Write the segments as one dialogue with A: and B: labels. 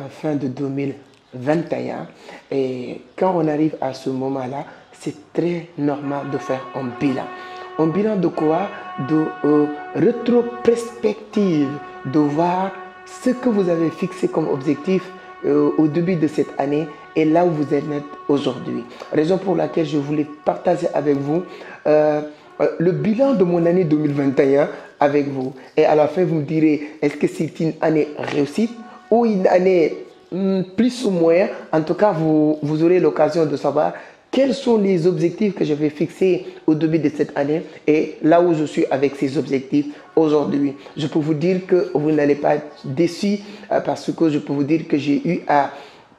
A: fin de 2021 et quand on arrive à ce moment-là, c'est très normal de faire un bilan. Un bilan de quoi? De rétrospective, de voir ce que vous avez fixé comme objectif au début de cette année et là où vous êtes aujourd'hui. Raison pour laquelle je voulais partager avec vous le bilan de mon année 2021 avec vous. Et à la fin, vous me direz, est-ce que c'est une année réussite ou une année plus ou moins? En tout cas, vous aurez l'occasion de savoir quels sont les objectifs que j'avais fixés au début de cette année et là où je suis avec ces objectifs aujourd'hui. Je peux vous dire que vous n'allez pas être déçus parce que je peux vous dire que j'ai eu à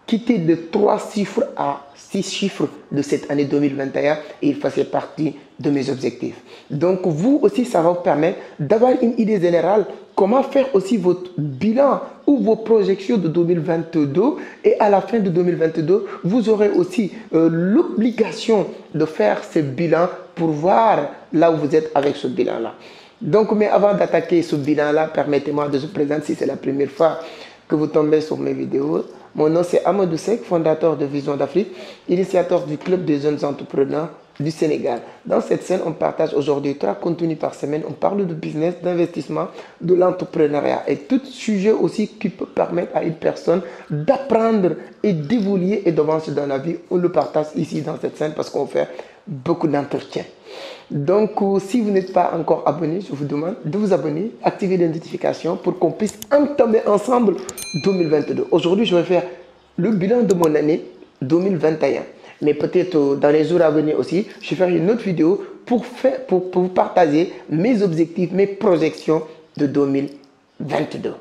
A: quitter de 3 chiffres à 6 chiffres de cette année 2021 et il faisait partie de mes objectifs. Donc vous aussi, ça va vous permettre d'avoir une idée générale comment faire aussi votre bilan ou vos projections de 2022 et à la fin de 2022, vous aurez aussi l'obligation de faire ce bilan pour voir là où vous êtes avec ce bilan-là. Donc, mais avant d'attaquer ce bilan-là, permettez-moi de vous présenter si c'est la première fois que vous tombez sur mes vidéos. Mon nom c'est Amadou Seck, fondateur de Vision d'Afrique, initiateur du club des jeunes entrepreneurs du Sénégal. Dans cette scène, on partage aujourd'hui 3 contenus par semaine. On parle de business, d'investissement, de l'entrepreneuriat et tout sujet aussi qui peut permettre à une personne d'apprendre et d'évoluer et d'avancer dans la vie. On le partage ici dans cette scène parce qu'on fait beaucoup d'entretiens. Donc, si vous n'êtes pas encore abonné, je vous demande de vous abonner, activer les notifications pour qu'on puisse entamer ensemble 2022. Aujourd'hui, je vais faire le bilan de mon année 2021. Mais peut-être dans les jours à venir aussi, je vais faire une autre vidéo pour vous partager mes objectifs, mes projections de 2022.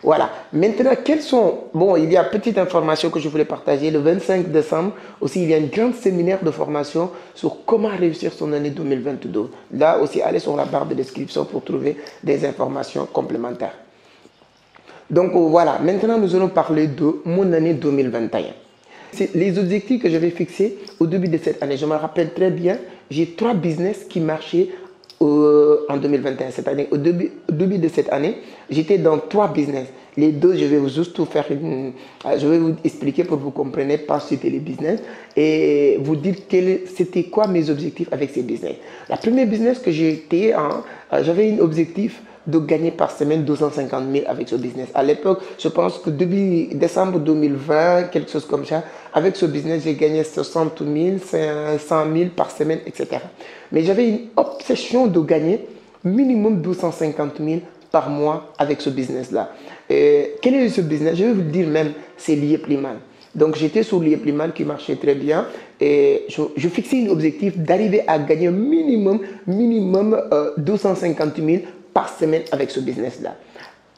A: Voilà. Maintenant, quels sont... Bon, il y a une petite information que je voulais partager. Le 25 décembre, aussi, il y a un grand séminaire de formation sur comment réussir son année 2022. Là aussi, allez sur la barre de description pour trouver des informations complémentaires. Donc, voilà. Maintenant, nous allons parler de mon année 2021. C'est les objectifs que j'avais fixés au début de cette année. Je me rappelle très bien, j'ai 3 business qui marchaient en 2021, cette année. Au début de cette année, j'étais dans 3 business. Les 2, je vais vous juste faire je vais vous expliquer pour que vous compreniez pas c'était les business et vous dire c'était quoi mes objectifs avec ces business. La première business que j'étais j'avais un objectif de gagner par semaine 250 000 avec ce business. À l'époque, je pense que depuis décembre 2020, quelque chose comme ça, avec ce business, j'ai gagné 60 000, 100 000 par semaine, etc. Mais j'avais une obsession de gagner minimum 250 000 par mois avec ce business-là. Quel est ce business? Je vais vous le dire même, c'est Liyepliman. Donc, j'étais sur Liyepliman qui marchait très bien et je fixais un objectif d'arriver à gagner minimum 250 000 par semaine avec ce business-là.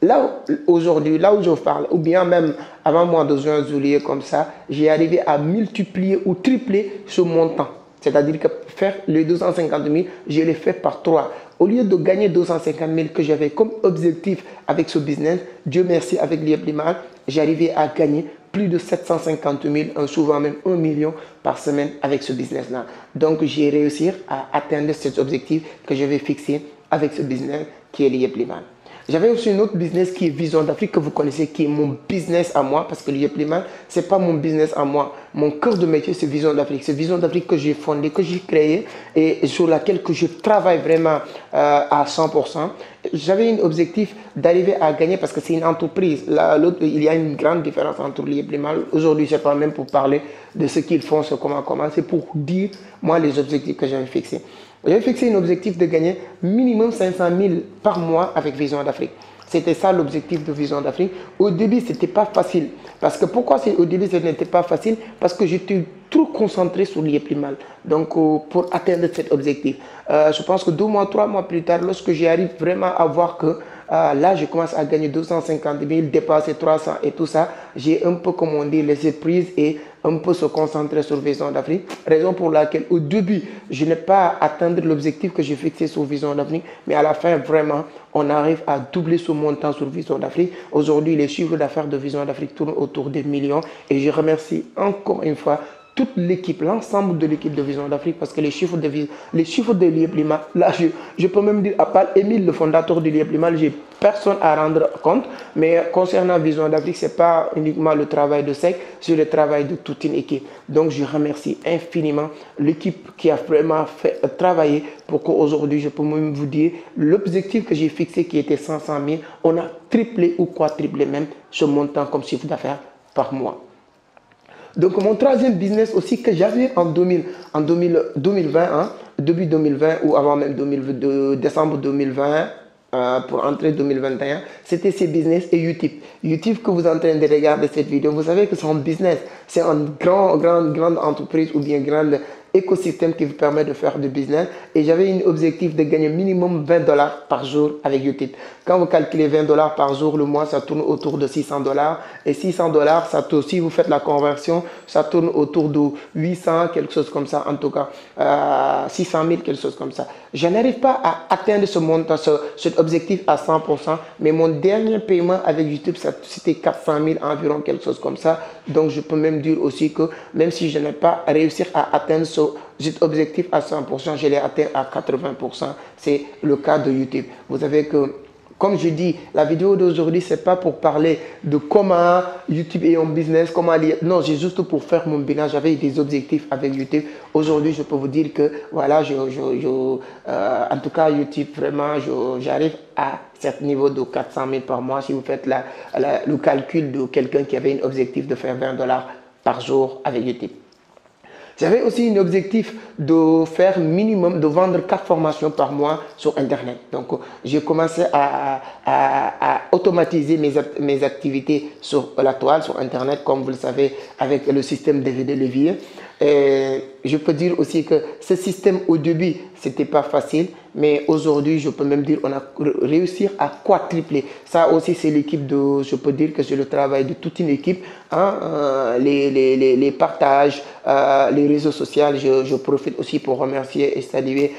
A: Là, aujourd'hui, là où je parle, ou bien même avant mois de juin, juillet, comme ça, j'ai arrivé à multiplier ou tripler ce montant. C'est-à-dire que faire les 250 000, je l'ai fait par 3. Au lieu de gagner 250 000 que j'avais comme objectif avec ce business, Dieu merci, avec Liyepliman, j'ai arrivé à gagner plus de 750 000, souvent même 1 million par semaine avec ce business-là. Donc, j'ai réussi à atteindre cet objectif que j'avais fixé avec ce business qui est Liyepliman. J'avais aussi une autre business qui est Vision d'Afrique que vous connaissez, qui est mon business à moi, parce que Liyepliman, ce n'est pas mon business à moi. Mon cœur de métier, c'est Vision d'Afrique. C'est Vision d'Afrique que j'ai fondée, que j'ai créée et sur laquelle que je travaille vraiment à 100%. J'avais un objectif d'arriver à gagner parce que c'est une entreprise. L'autre, il y a une grande différence entre Liyepliman. Aujourd'hui, je ne sais pas même pour parler de ce qu'ils font, comment. C'est pour dire, moi, les objectifs que j'avais fixés. J'avais fixé un objectif de gagner minimum 500 000 par mois avec Vision d'Afrique. C'était ça l'objectif de Vision d'Afrique. Au début, ce n'était pas facile. Parce que pourquoi au début, ce n'était pas facile? Parce que j'étais trop concentré sur Liyepliman. Donc, pour atteindre cet objectif. Je pense que 2 mois, 3 mois plus tard, lorsque j'arrive vraiment à voir que là, je commence à gagner 250 000, dépasser 300 et tout ça, j'ai un peu, comme on dit, laissé prise et un peu se concentrer sur Vision d'Afrique. Raison pour laquelle, au début, je n'ai pas atteint l'objectif que j'ai fixé sur Vision d'Afrique, mais à la fin, vraiment, on arrive à doubler ce montant sur Vision d'Afrique. Aujourd'hui, les chiffres d'affaires de Vision d'Afrique tournent autour des millions et je remercie encore une fois toute l'équipe, l'ensemble de l'équipe de Vision d'Afrique, parce que les chiffres de l'IEPLIMA, là, je peux même dire, à part Émile, le fondateur de l'IEPLIMA, j'ai personne à rendre compte. Mais concernant Vision d'Afrique, ce n'est pas uniquement le travail de SEC, c'est le travail de toute une équipe. Donc, je remercie infiniment l'équipe qui a vraiment fait travailler pour qu'aujourd'hui, je peux même vous dire, l'objectif que j'ai fixé qui était 500 000, on a triplé ou quadruplé même ce montant comme chiffre d'affaires par mois. Donc, mon troisième business aussi que j'avais en 2020, hein, début 2020 ou avant même décembre 2020, pour entrer 2021, c'était ces business et Utip. Utip que vous êtes en train de regarder cette vidéo, vous savez que c'est un business, c'est une grande entreprise ou bien grand écosystème qui vous permet de faire du business. Et j'avais un objectif de gagner minimum 20 $ par jour avec Utip. Quand vous calculez 20 $ par jour, le mois, ça tourne autour de 600 $. Et 600 $, ça tourne, si vous faites la conversion, ça tourne autour de 800, quelque chose comme ça, en tout cas, 600 000, quelque chose comme ça. Je n'arrive pas à atteindre ce montant, cet objectif à 100%, mais mon dernier paiement avec YouTube, c'était 400 000 environ, quelque chose comme ça. Donc, je peux même dire aussi que même si je n'ai pas réussi à atteindre cet objectif à 100%, je l'ai atteint à 80%. C'est le cas de YouTube. Vous savez que, comme je dis, la vidéo d'aujourd'hui, ce n'est pas pour parler de comment YouTube est un business, comment non, c'est juste pour faire mon bilan. J'avais des objectifs avec YouTube. Aujourd'hui, je peux vous dire que, voilà, en tout cas, YouTube, vraiment, j'arrive à ce niveau de 400 000 par mois. Si vous faites le calcul de quelqu'un qui avait un objectif de faire 20 $ par jour avec YouTube. J'avais aussi un objectif de faire minimum, de vendre 4 formations par mois sur Internet. Donc, j'ai commencé à automatiser mes activités sur la toile, sur Internet, comme vous le savez, avec le système DVD levier. Et je peux dire aussi que ce système au début, c'était pas facile, mais aujourd'hui, je peux même dire qu'on a réussi à quadrupler. Ça aussi, c'est l'équipe je peux dire que c'est le travail de toute une équipe. Hein, les partages, les réseaux sociaux, je profite aussi pour remercier et saluer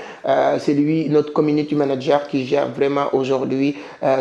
A: notre community manager qui gère vraiment aujourd'hui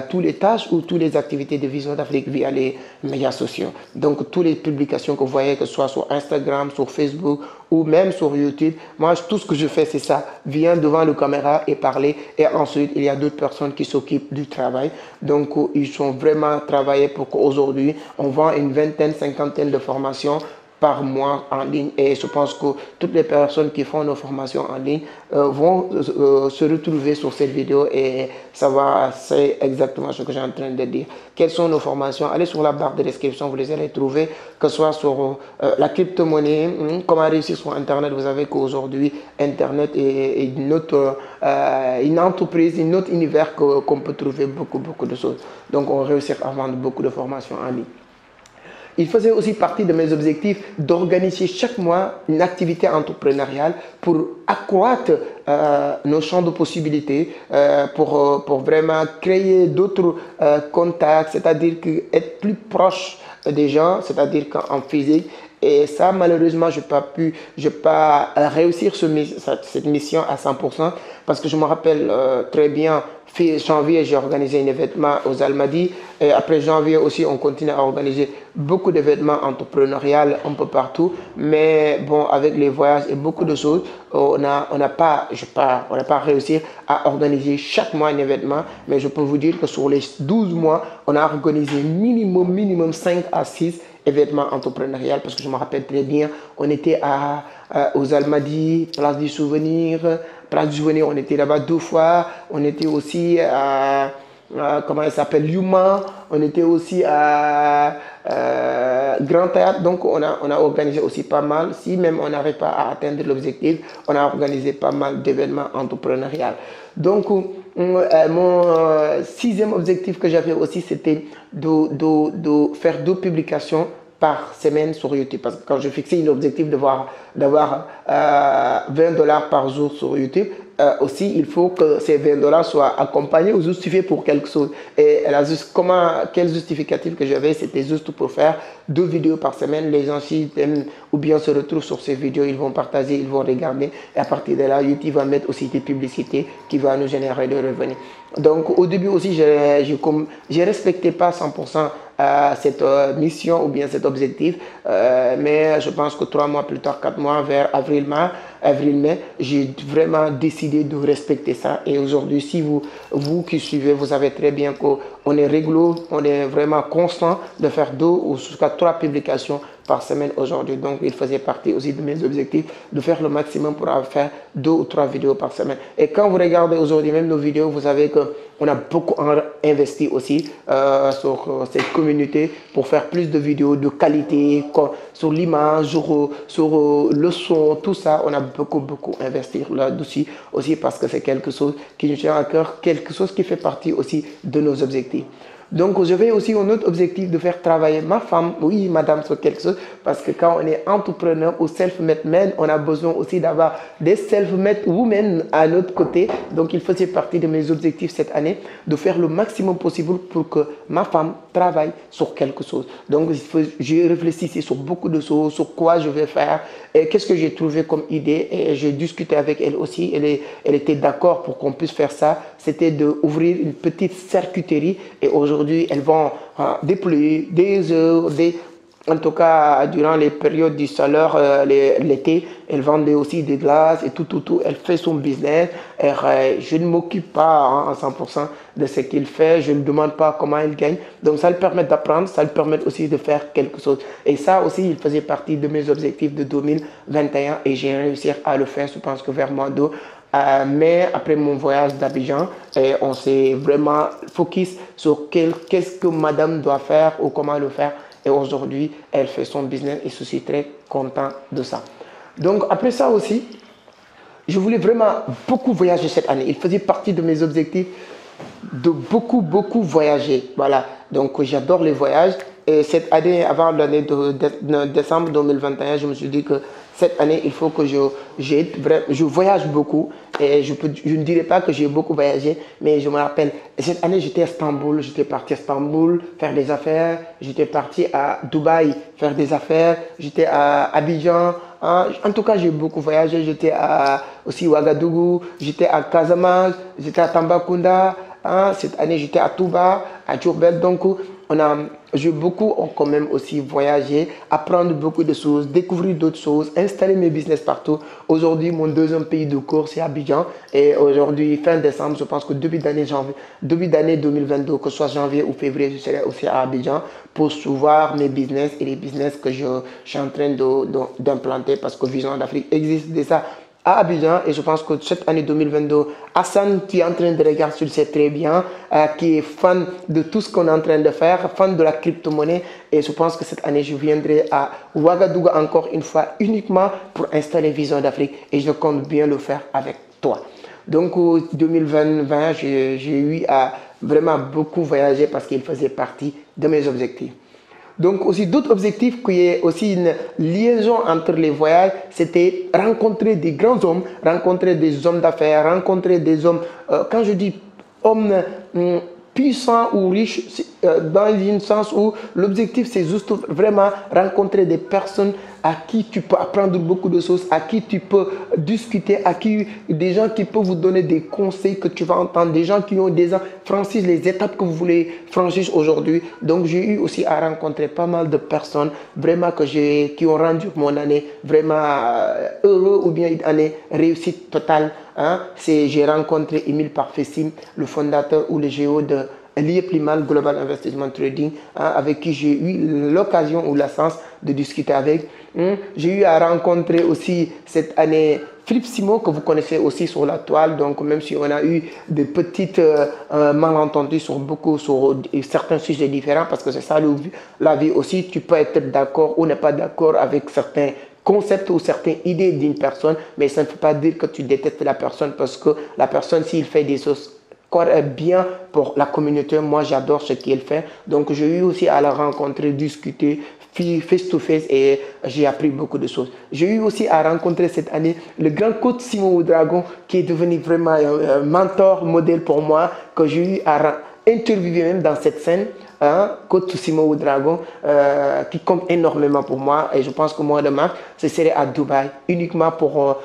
A: toutes les tâches ou toutes les activités de Vision d'Afrique via les médias sociaux. Donc, toutes les publications que vous voyez, que ce soit sur Instagram, sur Facebook ou même sur YouTube, moi, tout ce que je fais, c'est ça. Viens devant la caméra et parler. Et ensuite, il y a d'autres personnes qui s'occupent du travail. Donc, ils sont vraiment travaillés pour qu'aujourd'hui, on vend une vingtaine, cinquantaine de formations par mois en ligne. Et je pense que toutes les personnes qui font nos formations en ligne vont se retrouver sur cette vidéo et savoir c'est exactement ce que j'ai en train de dire. Quelles sont nos formations? Allez sur la barre de description, vous les allez trouver, que ce soit sur la crypto-monnaie, comment réussir sur Internet. Vous savez qu'aujourd'hui, Internet est une entreprise, un autre univers qu'on peut trouver beaucoup de choses. Donc, on réussit à vendre beaucoup de formations en ligne. Il faisait aussi partie de mes objectifs d'organiser chaque mois une activité entrepreneuriale pour accroître nos champs de possibilités, pour vraiment créer d'autres contacts, c'est-à-dire être plus proche des gens, c'est-à-dire qu'en physique. Et ça, malheureusement, je n'ai pas réussi cette mission à 100% parce que je me rappelle très bien, janvier, j'ai organisé un événement aux Almadies. Et après janvier aussi, on continue à organiser beaucoup d'événements entrepreneuriaux un peu partout. Mais bon, avec les voyages et beaucoup de choses, on n'a pas réussi à organiser chaque mois un événement. Mais je peux vous dire que sur les 12 mois, on a organisé minimum 5 à 6 événements entrepreneuriaux parce que je me rappelle très bien, on était aux Almadies, Place du Souvenir. Place du Souvenir, on était là-bas 2 fois. On était aussi à comment il s'appelle, Yuma. On était aussi à Grand Théâtre. Donc, on a organisé aussi pas mal. Si même on n'arrive pas à atteindre l'objectif, on a organisé pas mal d'événements entrepreneuriaux. Donc, mon 6e objectif que j'avais aussi, c'était de faire 2 publications par semaine sur YouTube. Parce que quand je fixais un objectif d'avoir 20 $ par jour sur YouTube, aussi il faut que ces 20 $ soient accompagnés ou justifiés pour quelque chose. Et quel justificatif que j'avais, c'était juste pour faire 2 vidéos par semaine. Les gens, s'ils aiment ou bien se retrouvent sur ces vidéos, ils vont partager, ils vont regarder. Et à partir de là, YouTube va mettre aussi des publicités qui vont nous générer des revenus. Donc au début aussi, je ne respectais pas 100% cette mission ou bien cet objectif. Mais je pense que 3 mois plus tard, 4 mois, vers avril-mai, j'ai vraiment décidé de respecter ça. Et aujourd'hui, si vous qui suivez, vous savez très bien qu'on est réglo, on est vraiment constant de faire 2 ou jusqu'à 3 publications par semaine aujourd'hui. Donc, il faisait partie aussi de mes objectifs de faire le maximum pour faire 2 ou 3 vidéos par semaine. Et quand vous regardez aujourd'hui même nos vidéos, vous savez qu'on a beaucoup investi aussi sur cette communauté pour faire plus de vidéos de qualité, sur l'image, sur le son, tout ça. On a beaucoup investi là-dessus aussi parce que c'est quelque chose qui nous tient à cœur, quelque chose qui fait partie aussi de nos objectifs. Donc, je vais aussi un autre objectif de faire travailler ma femme, oui, madame, sur quelque chose, parce que quand on est entrepreneur ou self-made man, on a besoin aussi d'avoir des self-made women à notre côté. Donc, il faisait partie de mes objectifs cette année de faire le maximum possible pour que ma femme travaille sur quelque chose. Donc, j'ai réfléchi sur beaucoup de choses, sur quoi je vais faire et qu'est-ce que j'ai trouvé comme idée. Et j'ai discuté avec elle aussi. Elle était d'accord pour qu'on puisse faire ça. C'était d'ouvrir une petite charcuterie et aujourd'hui, elles vont déployer des heures, en tout cas, durant les périodes du salaire, l'été, elle vendait aussi des glaces et tout. Elle fait son business. Et, je ne m'occupe pas à 100% de ce qu'il fait. Je ne demande pas comment il gagne. Donc, ça lui permet d'apprendre. Ça lui permet aussi de faire quelque chose. Et ça aussi, il faisait partie de mes objectifs de 2021. Et j'ai réussi à le faire, je pense que vers mois d'août. Mais après mon voyage d'Abidjan, on s'est vraiment focus sur qu'est-ce que madame doit faire ou comment le faire. Et aujourd'hui, elle fait son business et je suis très content de ça. Donc, après ça aussi, je voulais vraiment beaucoup voyager cette année. Il faisait partie de mes objectifs de beaucoup voyager. Voilà. Donc, j'adore les voyages. Et cette année, avant l'année de décembre 2021, je me suis dit que cette année, il faut que je voyage beaucoup. Et je ne dirais pas que j'ai beaucoup voyagé, mais je me rappelle, cette année, j'étais à Istanbul. J'étais parti à Istanbul faire des affaires. J'étais parti à Dubaï faire des affaires. J'étais à Abidjan. En tout cas, j'ai beaucoup voyagé. J'étais aussi à Ouagadougou. J'étais à Casamance. J'étais à Tambacounda. Cette année, j'étais à Touba, à Diourbel. Donc, j'ai beaucoup quand même aussi voyagé, apprendre beaucoup de choses, découvrir d'autres choses, installer mes business partout. Aujourd'hui, mon deuxième pays de cours, c'est Abidjan. Et aujourd'hui, fin décembre, je pense que début d'année 2022, que ce soit janvier ou février, je serai aussi à Abidjan pour voir mes business et les business que je suis en train d'implanter parce que Vision d'Afrique existe déjà à Abidjan. Et je pense que cette année 2022, Hassan qui est en train de regarder, tu le sais très bien, qui est fan de tout ce qu'on est en train de faire, fan de la crypto-monnaie. Et je pense que cette année, je viendrai à Ouagadougou encore une fois, uniquement pour installer Vision d'Afrique. Et je compte bien le faire avec toi. Donc, en 2020, j'ai eu à vraiment beaucoup voyager parce qu'il faisait partie de mes objectifs. Donc aussi d'autres objectifs qui est aussi une liaison entre les voyages, c'était rencontrer des grands hommes, rencontrer des hommes d'affaires, rencontrer des hommes, quand je dis hommes puissants ou riches, dans un sens où l'objectif c'est juste vraiment rencontrer des personnes à qui tu peux apprendre beaucoup de choses, à qui tu peux discuter, des gens qui peuvent vous donner des conseils que tu vas entendre, des gens qui ont déjà franchi les étapes que vous voulez franchir aujourd'hui. Donc j'ai eu aussi à rencontrer pas mal de personnes vraiment qui ont rendu mon année vraiment heureux ou bien une année réussite totale. J'ai rencontré Emile Parfessim, le fondateur ou le géo de l'IEPLIMAN Global Investment Trading, avec qui j'ai eu l'occasion ou la chance de discuter avec. J'ai eu à rencontrer aussi cette année Philippe Simo, que vous connaissez aussi sur la toile. Donc, même si on a eu des petites malentendus sur certains sujets différents, parce que c'est ça la vie aussi, tu peux être d'accord ou ne pas d'accord avec certains concepts ou certaines idées d'une personne, mais ça ne veut pas dire que tu détestes la personne, parce que la personne, s'il fait des choses bien pour la communauté, moi j'adore ce qu'il fait. Donc j'ai eu aussi à la rencontrer, discuter face to face et j'ai appris beaucoup de choses. J'ai eu aussi à rencontrer cette année le grand coach Simon Ouedraogo qui est devenu vraiment un mentor, modèle pour moi, que j'ai eu à interviewer même dans cette scène hein, Côte Simo ou Dragon, qui compte énormément pour moi. Et je pense que mois de mars, ce serait à Dubaï, uniquement pour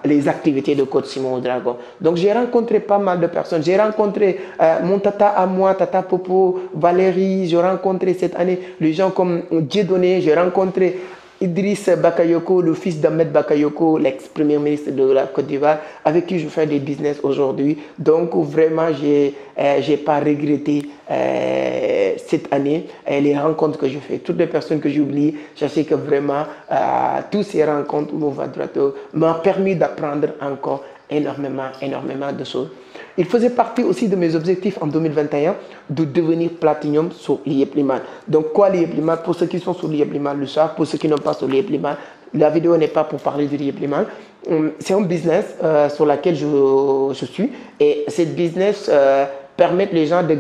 A: les activités de Côte Simo ou Dragon. Donc j'ai rencontré pas mal de personnes. J'ai rencontré mon tata à moi, Tata Popo, Valérie. J'ai rencontré cette année les gens comme Dieudonné. J'ai rencontré Idriss Bakayoko, le fils d'Ahmed Bakayoko, l'ex-premier ministre de la Côte d'Ivoire, avec qui je fais des business aujourd'hui. Donc vraiment, j'ai pas regretté cette année les rencontres que je fais. Toutes les personnes que j'oublie, je sais que vraiment, toutes ces rencontres m'ont permis d'apprendre encore énormément de choses. Il faisait partie aussi de mes objectifs en 2021 de devenir Platinum sur l'IEP-Liman. Donc, quoi l'IEP-Liman? Pour ceux qui sont sur l'IEP-Liman le savent, pour ceux qui n'ont pas sur l'IEP-Liman, la vidéo n'est pas pour parler du l'IEP-Liman. C'est un business sur lequel je suis et ce business permet les gens de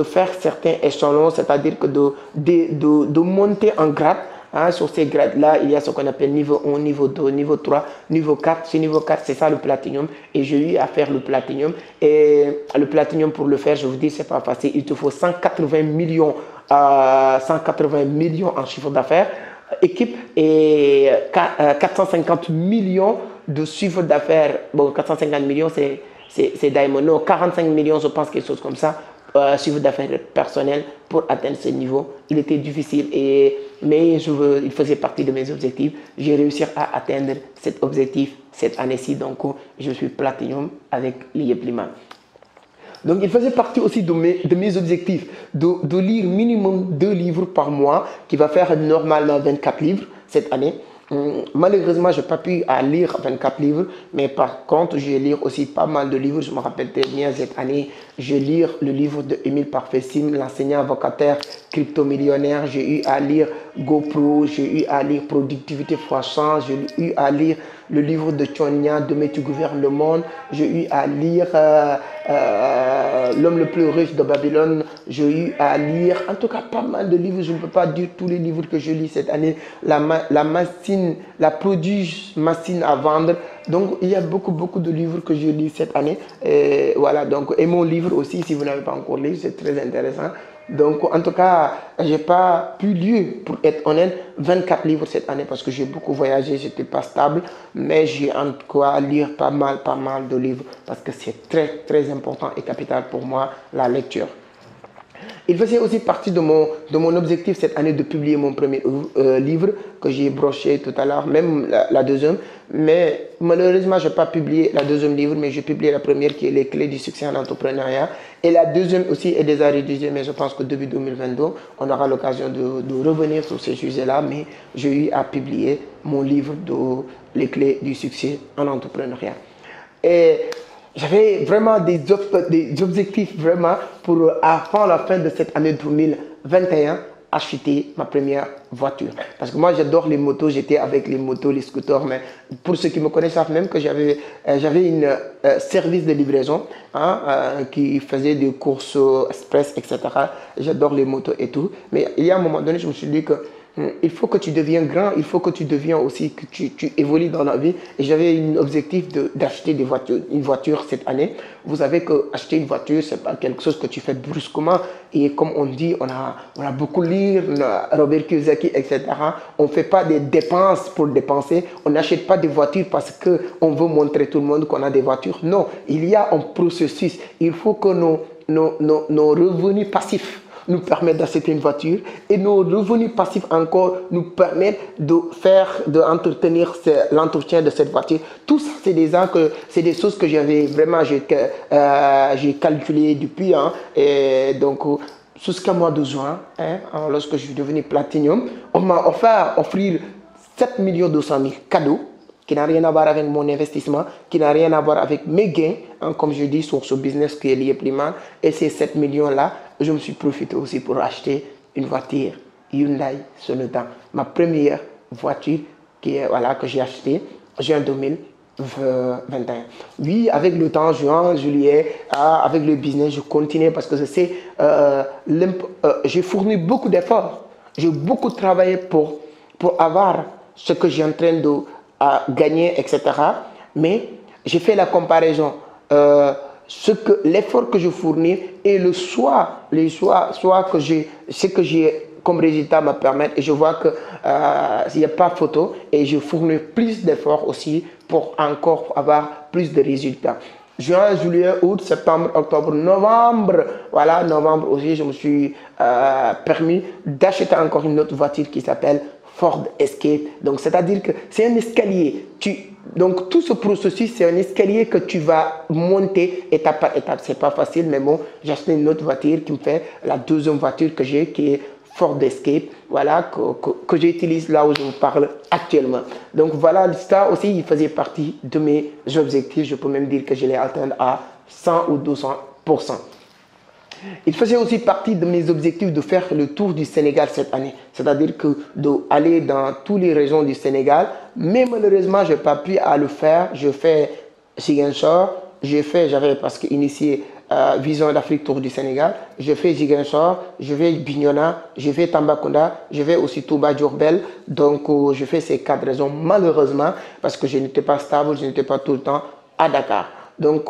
A: faire certains échelons, c'est-à-dire que de monter en grade. Hein, sur ces grades-là, il y a ce qu'on appelle niveau 1, niveau 2, niveau 3, niveau 4. Ce niveau 4, c'est ça le platinum. Et j'ai eu à faire le platinum. Et le platinum, pour le faire, je vous dis, c'est pas facile. Il te faut 180 millions en chiffre d'affaires, équipe, et 450 millions de chiffre d'affaires. Bon, 450 millions, c'est Diamond. Non, 45 millions, je pense, quelque chose comme ça. Chiffre d'affaires personnel pour atteindre ce niveau. Il était difficile, mais il faisait partie de mes objectifs. J'ai réussi à atteindre cet objectif cette année-ci. Donc, je suis Platinum avec l'IEP-Liman. Donc, il faisait partie aussi de mes objectifs de lire minimum 2 livres par mois, qui va faire normalement 24 livres cette année. Malheureusement, je n'ai pas pu lire 24 livres, mais par contre, je lis aussi pas mal de livres. Je me rappelle très bien cette année, je lis le livre de Émile Parfessim, l'enseignant avocataire crypto-millionnaire. J'ai eu à lire GoPro, j'ai eu à lire Productivité x100, j'ai eu à lire le livre de Chonia, Demain tu gouvernes le monde. J'ai eu à lire L'homme le plus riche de Babylone. J'ai eu à lire, en tout cas, pas mal de livres. Je ne peux pas dire tous les livres que je lis cette année. La prodige machine à vendre. Donc, il y a beaucoup de livres que je lis cette année. Et voilà, donc, et mon livre aussi, si vous n'avez pas encore lu, c'est très intéressant. Donc, en tout cas, je n'ai pas pu lire, pour être honnête, 24 livres cette année parce que j'ai beaucoup voyagé, je n'étais pas stable. Mais j'ai en tout cas lire pas mal de livres parce que c'est très important et capital pour moi, la lecture. Il faisait aussi partie de mon objectif cette année de publier mon premier livre que j'ai broché tout à l'heure, même la deuxième. Mais malheureusement, je n'ai pas publié la deuxième livre, mais j'ai publié la première qui est Les clés du succès en entrepreneuriat. Et la deuxième aussi est déjà rédigée, mais je pense que début 2022, on aura l'occasion de revenir sur ces sujets-là. Mais j'ai eu à publier mon livre de Les clés du succès en entrepreneuriat. Et j'avais vraiment des objectifs vraiment pour, avant la fin de cette année 2021, acheter ma première voiture. Parce que moi, j'adore les motos, j'étais avec les motos, les scooters, mais pour ceux qui me connaissent, savent même que j'avais un service de livraison qui faisait des courses express, etc. J'adore les motos et tout. Mais il y a un moment donné, je me suis dit que il faut que tu deviennes grand, il faut que tu deviennes aussi, que tu évolues dans la vie. Et j'avais un objectif d'acheter une voiture cette année. Vous savez qu'acheter une voiture, ce n'est pas quelque chose que tu fais brusquement. Et comme on dit, on a beaucoup lu, Robert Kiyosaki, etc. On ne fait pas des dépenses pour dépenser. On n'achète pas des voitures parce qu'on veut montrer tout le monde qu'on a des voitures. Non, il y a un processus. Il faut que nos revenus passifs nous permettent d'acheter une voiture et nos revenus passifs encore nous permettent d'entretenir l'entretien de cette voiture. Tout ça, c'est des choses que j'avais vraiment, j'ai calculé depuis. Et donc, jusqu'à mois de juin, lorsque je suis devenu Platinum, on m'a offert 7 200 000 cadeaux qui n'a rien à voir avec mon investissement, qui n'a rien à voir avec mes gains, comme je dis, sur ce business qui est l'IEP-Liman. Et ces 7 millions-là, je me suis profité aussi pour acheter une voiture Hyundai Sonata. Ma première voiture que j'ai achetée en juin 2021. Oui, avec le temps, juin, juillet, avec le business, je continue parce que je sais, j'ai fourni beaucoup d'efforts. J'ai beaucoup travaillé pour avoir ce que j'ai en train de gagner, etc. Mais j'ai fait la comparaison. l'effort que je fournis et les choix que ce que j'ai comme résultat me permettent et je vois que il n'y a pas photo et je fournis plus d'efforts aussi pour encore avoir plus de résultats. Juin, juillet, août, septembre, octobre, novembre. Voilà, novembre aussi, je me suis permis d'acheter encore une autre voiture qui s'appelle Ford Escape. Donc, c'est-à-dire que c'est un escalier. Donc, tout ce processus, c'est un escalier que tu vas monter étape par étape. C'est pas facile, mais bon, j'ai acheté une autre voiture qui me fait la deuxième voiture que j'ai, qui est Ford Escape, voilà, que j'utilise là où je vous parle actuellement. Donc voilà, ça aussi, il faisait partie de mes objectifs. Je peux même dire que je l'ai atteint à 100 ou 200%. Il faisait aussi partie de mes objectifs de faire le tour du Sénégal cette année. C'est-à-dire que d'aller dans toutes les régions du Sénégal. Mais malheureusement, je n'ai pas pu le faire. Je fais Ziguinchor. J'avais parce qu'initié Vision d'Afrique Tour du Sénégal. Je fais Ziguinchor, je vais Bignona, je vais Tambacounda, je vais aussi Touba Diourbel. Donc, je fais ces 4 régions malheureusement parce que je n'étais pas stable, je n'étais pas tout le temps à Dakar. Donc,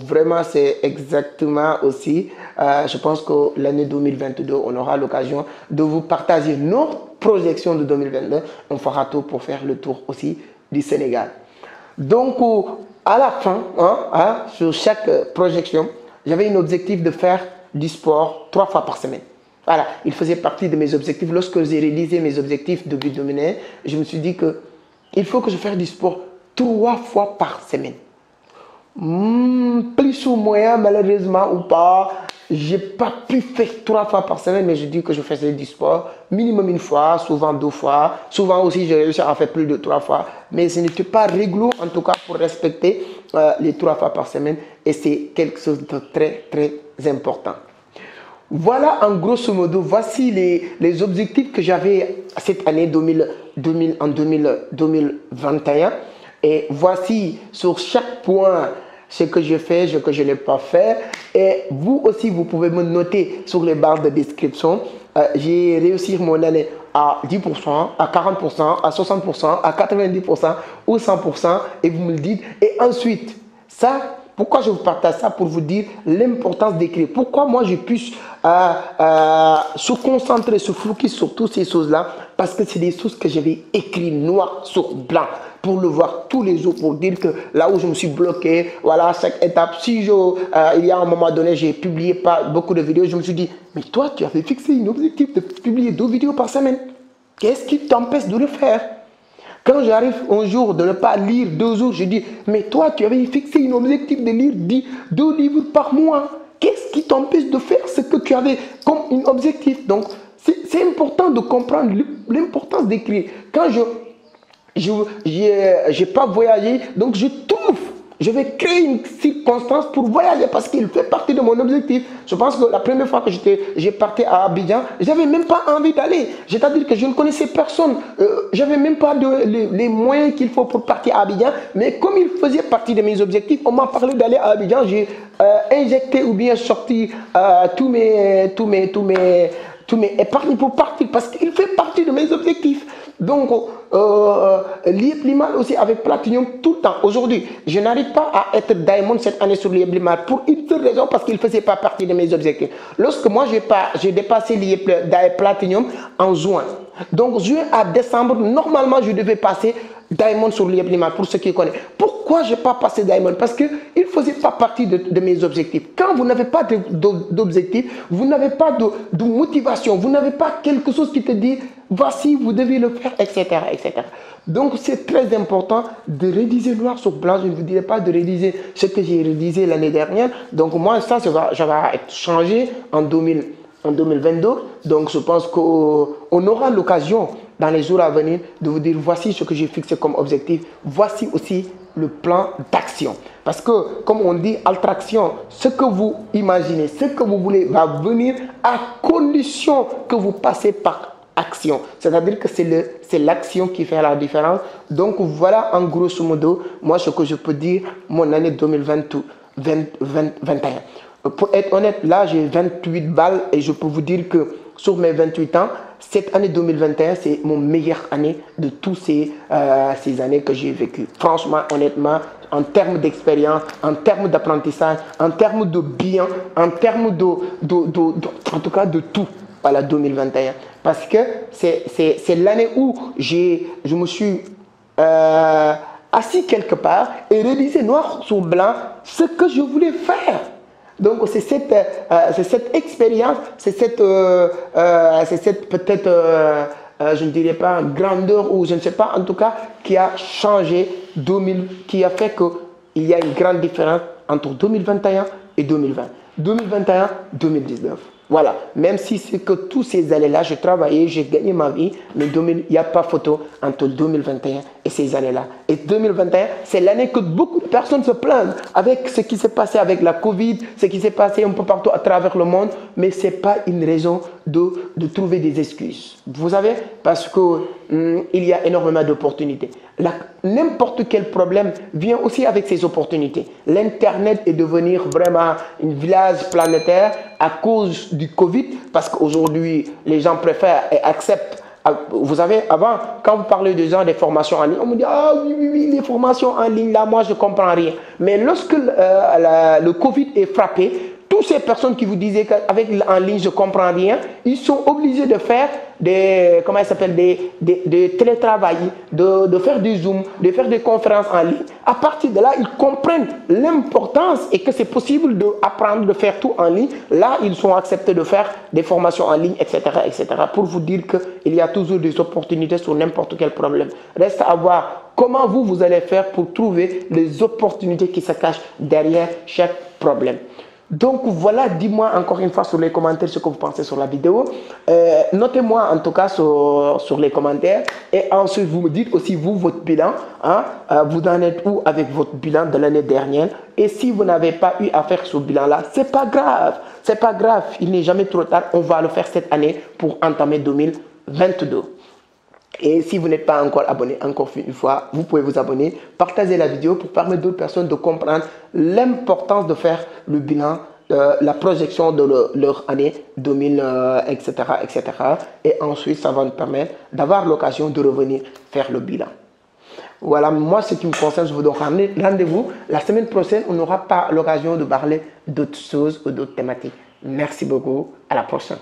A: vraiment, c'est exactement aussi, je pense que l'année 2022, on aura l'occasion de vous partager notre projection de 2022. On fera tout pour faire le tour aussi du Sénégal. Donc, à la fin, sur chaque projection, j'avais un objectif de faire du sport 3 fois par semaine. Voilà, il faisait partie de mes objectifs. Lorsque j'ai réalisé mes objectifs début de l'année, je me suis dit que il faut que je fasse du sport 3 fois par semaine. Plus ou moins, malheureusement ou pas, j'ai pas pu faire 3 fois par semaine, mais je dis que je faisais du sport minimum 1 fois, souvent 2 fois. Souvent aussi, j'ai réussi à faire plus de 3 fois, mais ce n'était pas réglo en tout cas pour respecter les 3 fois par semaine et c'est quelque chose de très très important. Voilà en grosso modo, voici les objectifs que j'avais cette année 2021 et voici sur chaque point ce que j'ai fait, ce que je n'ai pas fait. Et vous aussi, vous pouvez me noter sur les barres de description. J'ai réussi mon année à 10%, à 40%, à 60%, à 90% ou 100%. Et vous me le dites. Et ensuite, ça, pourquoi je vous partage ça? Pour vous dire l'importance d'écrire. Pourquoi moi, je puisse se concentrer, se focus sur toutes ces choses-là? Parce que c'est des choses que j'avais écrites noir sur blanc pour le voir tous les jours, pour dire que là où je me suis bloqué, voilà, chaque étape, si il y a un moment donné, j'ai publié pas beaucoup de vidéos, je me suis dit, mais toi, tu avais fixé un objectif de publier 2 vidéos par semaine. Qu'est-ce qui t'empêche de le faire? Quand j'arrive un jour de ne pas lire 2 jours, je dis, mais toi, tu avais fixé un objectif de lire 2 livres par mois. Qu'est-ce qui t'empêche de faire ce que tu avais comme un objectif? Donc, c'est important de comprendre l'importance d'écrire. Quand je n'ai pas voyagé, donc je trouve, je vais créer une circonstance pour voyager parce qu'il fait partie de mon objectif. Je pense que la première fois que j'ai parti à Abidjan, je n'avais même pas envie d'aller. C'est-à-dire que je ne connaissais personne. Je n'avais même pas les moyens qu'il faut pour partir à Abidjan. Mais comme il faisait partie de mes objectifs, on m'a parlé d'aller à Abidjan. J'ai injecté ou bien sorti tous mes épargnes pour partir parce qu'il fait partie de mes objectifs. Donc, l'Ieblimal aussi avec Platinum tout le temps. Aujourd'hui, je n'arrive pas à être Diamond cette année sur l'Ieblimal pour une seule raison, parce qu'il ne faisait pas partie de mes objectifs. Lorsque moi, j'ai dépassé Platinum en juin. Donc, juin à décembre, normalement, je devais passer Diamond sur l'Ieblimal, pour ceux qui connaissent. Pourquoi je n'ai pas passé Diamond? Parce qu'il ne faisait pas partie de mes objectifs. Quand vous n'avez pas d'objectif, vous n'avez pas de motivation, vous n'avez pas quelque chose qui te dit voici, vous devez le faire, etc. etc. Donc, c'est très important de rédiger noir sur blanc. Je ne vous dirai pas de rédiger ce que j'ai rédigé l'année dernière. Donc, moi, ça va être changé en 2022. Donc, je pense qu'on aura l'occasion dans les jours à venir de vous dire voici ce que j'ai fixé comme objectif. Voici aussi le plan d'action. Parce que, comme on dit, attraction, ce que vous imaginez, ce que vous voulez va venir à condition que vous passez par action. C'est-à-dire que c'est l'action qui fait la différence. Donc, voilà en grosso modo, moi, ce que je peux dire, mon année 2021. Pour être honnête, là, j'ai 28 balles et je peux vous dire que sur mes 28 ans, cette année 2021, c'est mon meilleure année de toutes ces années que j'ai vécues. Franchement, honnêtement, en termes d'expérience, en termes d'apprentissage, en termes de bien, en termes en tout cas de tout. Voilà, 2021. Parce que c'est l'année où je me suis assis quelque part et réalisé noir sur blanc ce que je voulais faire. Donc, c'est cette expérience, c'est cette peut-être, je ne dirais pas grandeur ou je ne sais pas, en tout cas, qui a changé, qui a fait qu'il y a une grande différence entre 2021 et 2020. 2021, 2019. Voilà, même si c'est que tous ces années-là, j'ai travaillé, j'ai gagné ma vie, mais il n'y a pas photo entre 2021 et ces années-là. Et 2021, c'est l'année que beaucoup de personnes se plaignent avec ce qui s'est passé avec la Covid, ce qui s'est passé un peu partout à travers le monde, mais ce n'est pas une raison de trouver des excuses. Vous savez, parce qu'il y a énormément d'opportunités. N'importe quel problème vient aussi avec ses opportunités. L'Internet est devenu vraiment un village planétaire à cause du Covid, parce qu'aujourd'hui, les gens préfèrent et acceptent. Vous savez, avant, quand vous parlez des gens des formations en ligne, on me dit « Ah oui, les formations en ligne, là, moi, je ne comprends rien. » Mais lorsque le Covid est frappé, toutes ces personnes qui vous disaient qu'avec en ligne, je ne comprends rien, ils sont obligés de faire des télétravail, de faire des Zooms, de faire des conférences en ligne. À partir de là, ils comprennent l'importance et que c'est possible d'apprendre, de faire tout en ligne. Là, ils sont acceptés de faire des formations en ligne, etc., etc. Pour vous dire qu'il y a toujours des opportunités sur n'importe quel problème. Reste à voir comment vous allez faire pour trouver les opportunités qui se cachent derrière chaque problème. Donc voilà, dis-moi encore une fois sur les commentaires ce que vous pensez sur la vidéo. Notez-moi en tout cas sur les commentaires. Et ensuite, vous me dites aussi, vous, votre bilan. Hein, vous en êtes où avec votre bilan de l'année dernière? Et si vous n'avez pas eu à faire ce bilan-là, c'est pas grave. C'est pas grave. Il n'est jamais trop tard. On va le faire cette année pour entamer 2022. Et si vous n'êtes pas encore abonné, encore une fois, vous pouvez vous abonner, partager la vidéo pour permettre d'autres personnes de comprendre l'importance de faire le bilan, la projection de leur année 2000, etc., etc. Et ensuite, ça va nous permettre d'avoir l'occasion de revenir faire le bilan. Voilà, moi, ce qui me concerne, je vous donne rendez-vous. La semaine prochaine, on n'aura pas l'occasion de parler d'autres choses ou d'autres thématiques. Merci beaucoup. À la prochaine.